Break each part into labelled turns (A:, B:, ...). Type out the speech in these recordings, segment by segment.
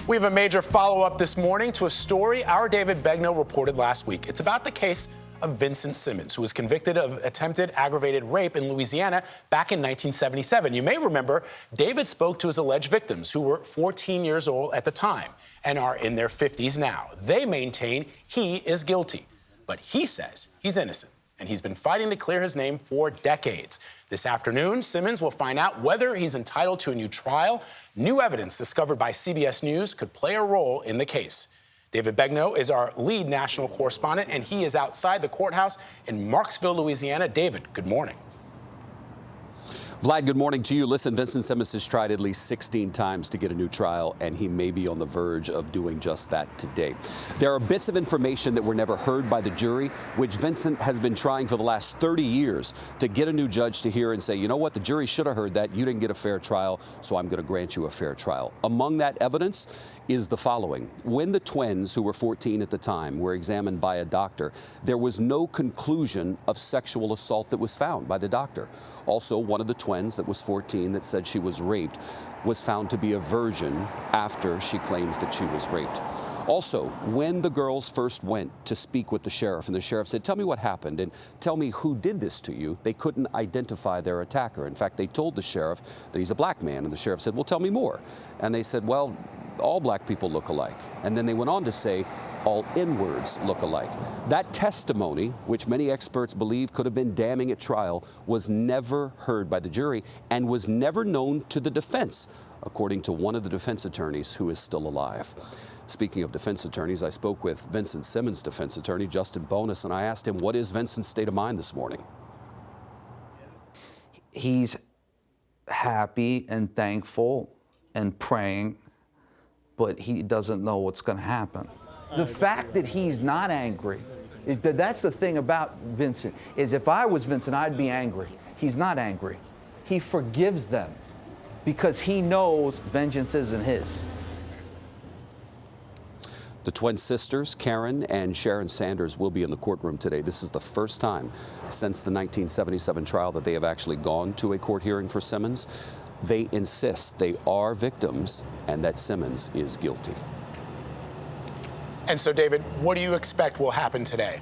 A: We have a major follow-up this morning to a story our David Begnaud reported last week. It's about the case of Vincent Simmons, who was convicted of attempted aggravated rape in Louisiana back in 1977. You may remember David spoke to his alleged victims, who were 14 years old at the time and are in their 50s now. They maintain he is guilty, but he says he's innocent, and he's been fighting to clear his name for decades. This afternoon, Simmons will find out whether he's entitled to a new trial. New evidence discovered by CBS News could play a role in the case. David Begnaud is our lead national correspondent, and he is outside the courthouse in Marksville, Louisiana. David, good morning.
B: Vlad, good morning to you. Listen, Vincent Simmons has tried at least 16 times to get a new trial, and he may be on the verge of doing just that today. There are bits of information that were never heard by the jury, which Vincent has been trying for the last 30 years to get a new judge to hear and say, you know what, the jury should have heard that. You didn't get a fair trial, so I'm going to grant you a fair trial. Among that evidence is the following. When the twins, who were 14 at the time, were examined by a doctor, there was no conclusion of sexual assault that was found by the doctor. Also, one of the twins that was 14 that said she was raped was found to be a virgin after she claims that she was raped. Also, when the girls first went to speak with the sheriff, and the sheriff said, tell me what happened and tell me who did this to you, they couldn't identify their attacker. In fact, they told the sheriff that he's a black man, and the sheriff said, well, tell me more. And they said, well, all black people look alike. And then they went on to say, all N-words look alike. That testimony, which many experts believe could have been damning at trial, was never heard by the jury and was never known to the defense, according to one of the defense attorneys who is still alive. Speaking of defense attorneys, I spoke with Vincent Simmons' defense attorney, Justin Bonus, and I asked him, what is Vincent's state of mind this morning?
C: He's happy and thankful and praying, but he doesn't know what's going to happen. The fact that he's not angry, that's the thing about Vincent, is if I was Vincent, I'd be angry. He's not angry. He forgives them because he knows vengeance isn't his.
B: The twin sisters, Karen and Sharon Sanders, will be in the courtroom today. This is the first time since the 1977 trial that they have actually gone to a court hearing for Simmons. They insist they are victims and that Simmons is guilty.
A: And so, David, what do you expect will happen today?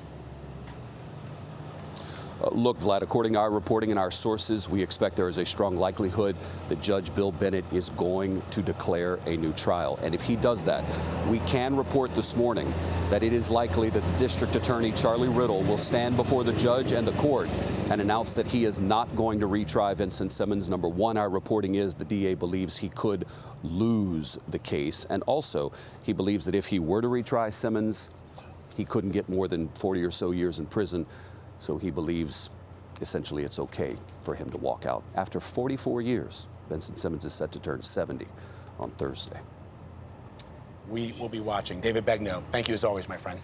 B: Look, Vlad, according to our reporting and our sources, we expect there is a strong likelihood that Judge Bill Bennett is going to declare a new trial. And if he does that, we can report this morning that it is likely that the District Attorney, Charlie Riddle, will stand before the judge and the court and announce that he is not going to retry Vincent Simmons. Number one, our reporting is the DA believes he could lose the case. And also, he believes that if he were to retry Simmons, he couldn't get more than 40 or so years in prison. So he believes, essentially, it's okay for him to walk out. After 44 years, Vincent Simmons is set to turn 70 on Thursday.
A: We will be watching. David Begnaud, thank you as always, my friend.